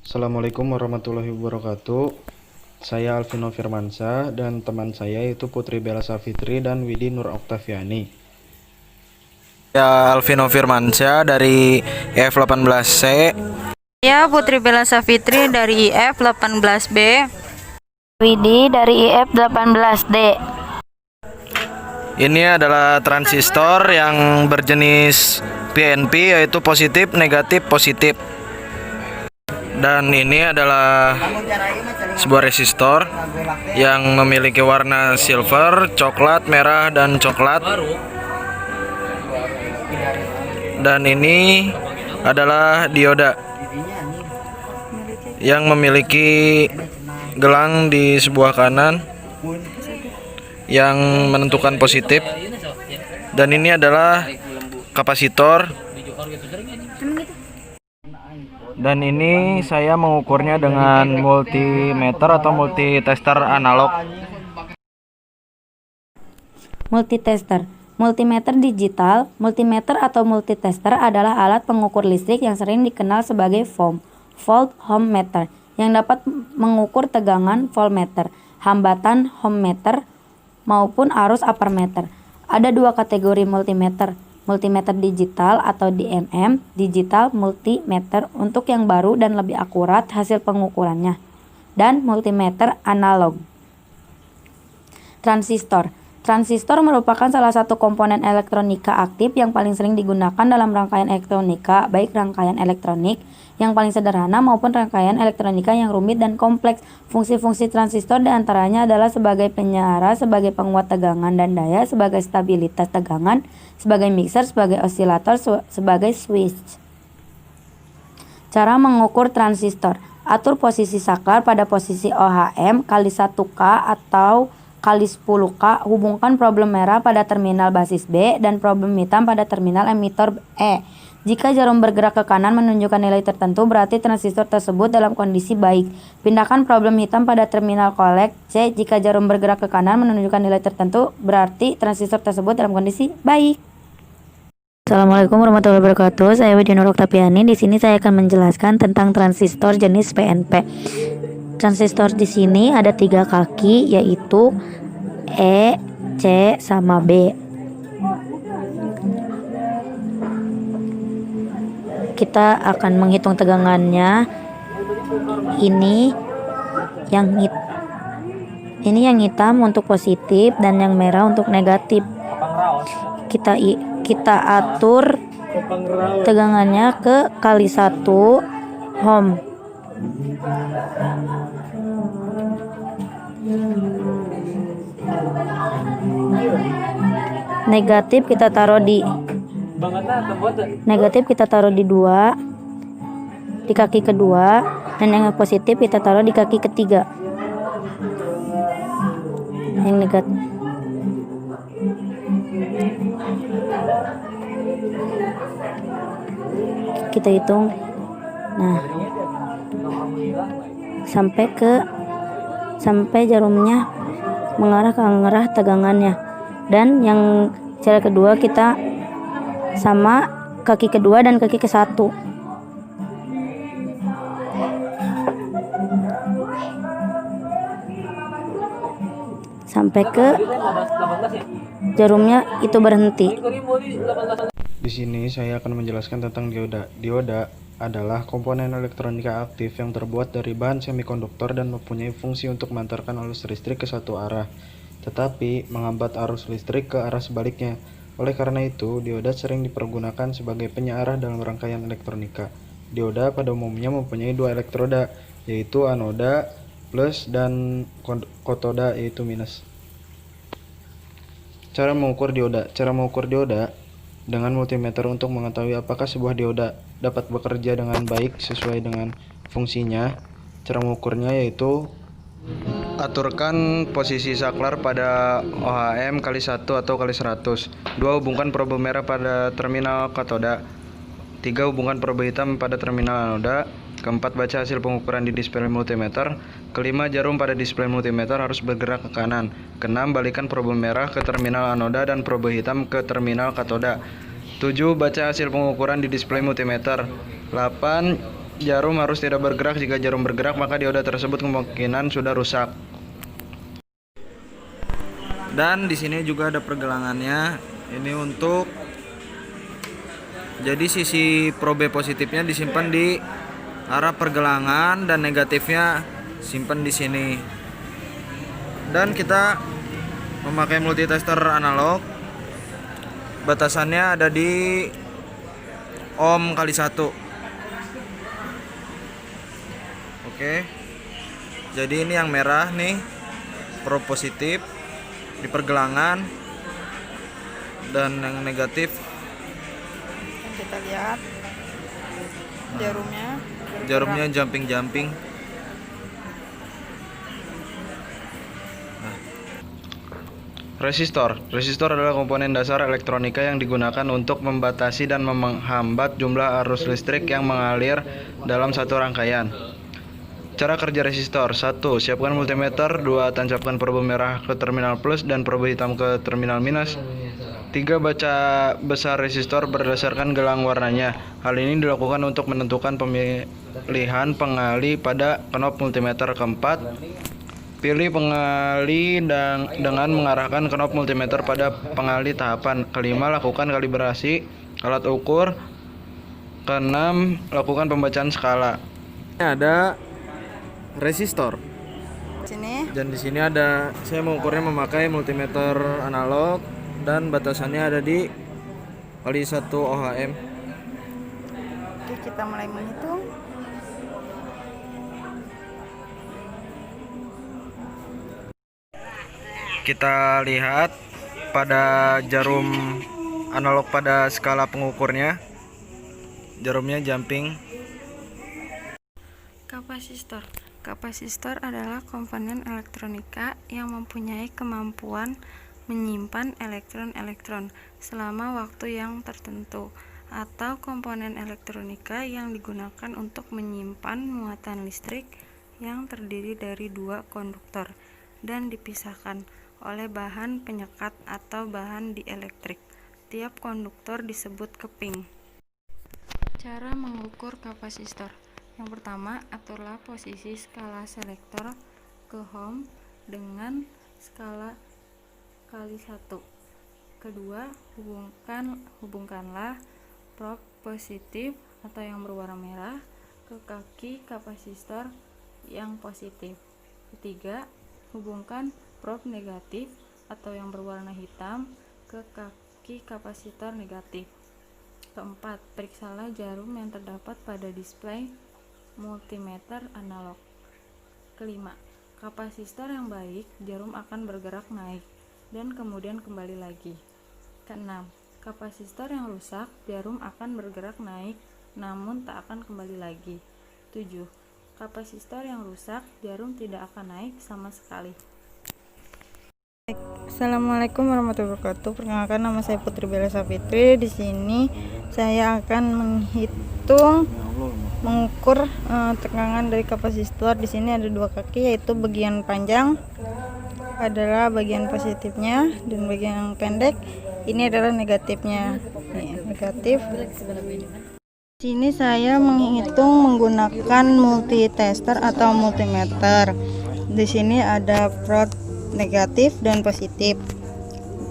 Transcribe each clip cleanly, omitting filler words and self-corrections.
Assalamualaikum warahmatullahi wabarakatuh. Saya Alvino Firmansyah dan teman saya yaitu Putri Bella Safitri dan Widi Nur Oktaviani. Ya, Alvino Firmansyah dari F18C. Ya, Putri Bella Safitri dari IF 18B. Widi dari IF 18D. Ini adalah transistor yang berjenis PNP, yaitu positif, negatif, positif. Dan ini adalah sebuah resistor yang memiliki warna silver, coklat, merah, dan coklat. Dan ini adalah dioda yang memiliki gelang di sebelah kanan yang menentukan positif, dan ini adalah kapasitor. Dan ini saya mengukurnya dengan multimeter atau multitester analog. Multitester. Multimeter digital. Multimeter atau multitester adalah alat pengukur listrik yang sering dikenal sebagai volt meter, yang dapat mengukur tegangan voltmeter, hambatan ohmmeter, maupun arus ampermeter. Ada dua kategori multimeter: multimeter digital atau DMM, digital multimeter untuk yang baru dan lebih akurat hasil pengukurannya, dan multimeter analog. Transistor. Transistor merupakan salah satu komponen elektronika aktif yang paling sering digunakan dalam rangkaian elektronika, baik rangkaian elektronik yang paling sederhana maupun rangkaian elektronika yang rumit dan kompleks. Fungsi-fungsi transistor diantaranya adalah sebagai penyara, sebagai penguat tegangan dan daya, sebagai stabilitas tegangan, sebagai mixer, sebagai osilator, sebagai switch. Cara mengukur transistor. Atur posisi saklar pada posisi OHM kali 1K atau kali 10K. Hubungkan problem merah pada terminal basis B dan problem hitam pada terminal emitor E. Jika jarum bergerak ke kanan menunjukkan nilai tertentu, berarti transistor tersebut dalam kondisi baik. Pindahkan problem hitam pada terminal kolek C. Jika jarum bergerak ke kanan menunjukkan nilai tertentu, berarti transistor tersebut dalam kondisi baik. Assalamualaikum warahmatullahi wabarakatuh. Saya Widi Nur Oktaviani. Di sini saya akan menjelaskan tentang transistor jenis PNP. Transistor di sini ada 3 kaki, yaitu E, C, sama B. Kita akan menghitung tegangannya. Ini yang hitam untuk positif dan yang merah untuk negatif. Kita atur tegangannya ke kali 1 ohm. Negatif kita taruh di 2, di kaki kedua, dan yang positif kita taruh di kaki ketiga. Yang negatif kita hitung. Nah, sampai jarumnya mengarah ke arah tegangannya. Dan yang cara kedua kita sama kaki kedua dan kaki ke 1. Sampai ke jarumnya itu berhenti. Di sini saya akan menjelaskan tentang dioda. Dioda adalah komponen elektronika aktif yang terbuat dari bahan semikonduktor dan mempunyai fungsi untuk mengantarkan arus listrik ke satu arah, tetapi menghambat arus listrik ke arah sebaliknya. Oleh karena itu, dioda sering dipergunakan sebagai penyearah dalam rangkaian elektronika. Dioda pada umumnya mempunyai 2 elektroda, yaitu anoda plus dan katoda yaitu minus. Cara mengukur dioda. Cara mengukur dioda dengan multimeter untuk mengetahui apakah sebuah dioda dapat bekerja dengan baik sesuai dengan fungsinya. Cara mengukurnya yaitu aturkan posisi saklar pada OHM kali 1 atau kali 100. 2. Hubungkan probe merah pada terminal katoda. 3. Hubungkan probe hitam pada terminal anoda. Keempat, baca hasil pengukuran di display multimeter. Kelima, jarum pada display multimeter harus bergerak ke kanan. Keenam, balikan probe merah ke terminal anoda dan probe hitam ke terminal katoda. 7. Baca hasil pengukuran di display multimeter. 8. jarum harus tidak bergerak. Jika jarum bergerak, maka dioda tersebut kemungkinan sudah rusak. Dan di sini juga ada pergelangannya. Ini untuk jadi sisi probe positifnya disimpan di arah pergelangan dan negatifnya simpan di sini. Dan kita memakai multitester analog. Batasannya ada di ohm kali 1. Oke. Jadi ini yang merah nih probe positif di pergelangan, dan yang negatif Kita lihat jarumnya jumping. Resistor adalah komponen dasar elektronika yang digunakan untuk membatasi dan menghambat jumlah arus listrik yang mengalir dalam satu rangkaian. Cara kerja resistor: 1. Siapkan multimeter. 2. Tancapkan probe merah ke terminal plus dan probe hitam ke terminal minus. 3. Baca besar resistor berdasarkan gelang warnanya. Hal ini dilakukan untuk menentukan pemilihan pengali pada knop multimeter. 4. Pilih pengali dengan mengarahkan knop multimeter pada pengali tahapan. 5. Lakukan kalibrasi alat ukur. 6. Lakukan pembacaan skala. Ini ada resistor. sini. Dan di sini ada, saya mengukurnya memakai multimeter analog dan batasannya ada di kali 1 ohm. Oke, kita mulai menghitung. Kita lihat pada jarum analog pada skala pengukurnya, jarumnya jumping. Kapasitor adalah komponen elektronika yang mempunyai kemampuan menyimpan elektron-elektron selama waktu yang tertentu, atau komponen elektronika yang digunakan untuk menyimpan muatan listrik yang terdiri dari 2 konduktor dan dipisahkan oleh bahan penyekat atau bahan dielektrik. Tiap konduktor disebut keping. Cara mengukur kapasitor: yang pertama, aturlah posisi skala selektor ke ohm dengan skala kali 1. Kedua, hubungkanlah probe positif atau yang berwarna merah ke kaki kapasitor yang positif. Ketiga, hubungkan probe negatif atau yang berwarna hitam ke kaki kapasitor negatif. Keempat, periksalah jarum yang terdapat pada display multimeter analog. Kelima, kapasitor yang baik, jarum akan bergerak naik dan kemudian kembali lagi. Keenam, kapasitor yang rusak, jarum akan bergerak naik namun tak akan kembali lagi. 7. Kapasitor yang rusak, jarum tidak akan naik sama sekali. Assalamualaikum warahmatullahi wabarakatuh. Perkenalkan, nama saya Putri Bella Safitri. Di sini saya akan mengukur tegangan dari kapasitor. Di sini ada 2 kaki, yaitu bagian panjang adalah bagian positifnya dan bagian yang pendek ini adalah negatifnya. Negatif. Di sini saya menghitung menggunakan multitester atau multimeter. Di sini ada probe negatif dan positif.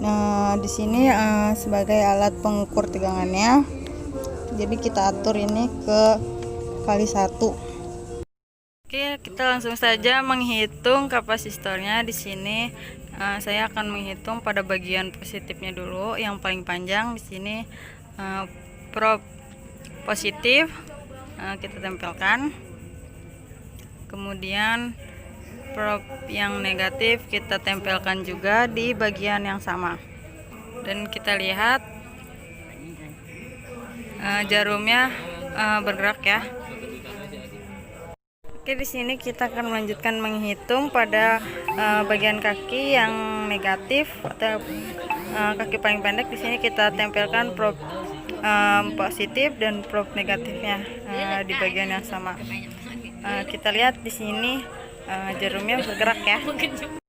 Nah, di sini sebagai alat pengukur tegangannya. Jadi kita atur ini ke kali 1. Oke, kita langsung saja menghitung kapasitornya. Di sini saya akan menghitung pada bagian positifnya dulu, yang paling panjang. Di sini probe positif kita tempelkan. Kemudian probe yang negatif kita tempelkan juga di bagian yang sama. Dan kita lihat jarumnya bergerak ya. Oke, di sini kita akan melanjutkan menghitung pada bagian kaki yang negatif atau kaki paling pendek. Di sini kita tempelkan probe positif dan probe negatifnya di bagian yang sama. Kita lihat di sini jarumnya bergerak ya.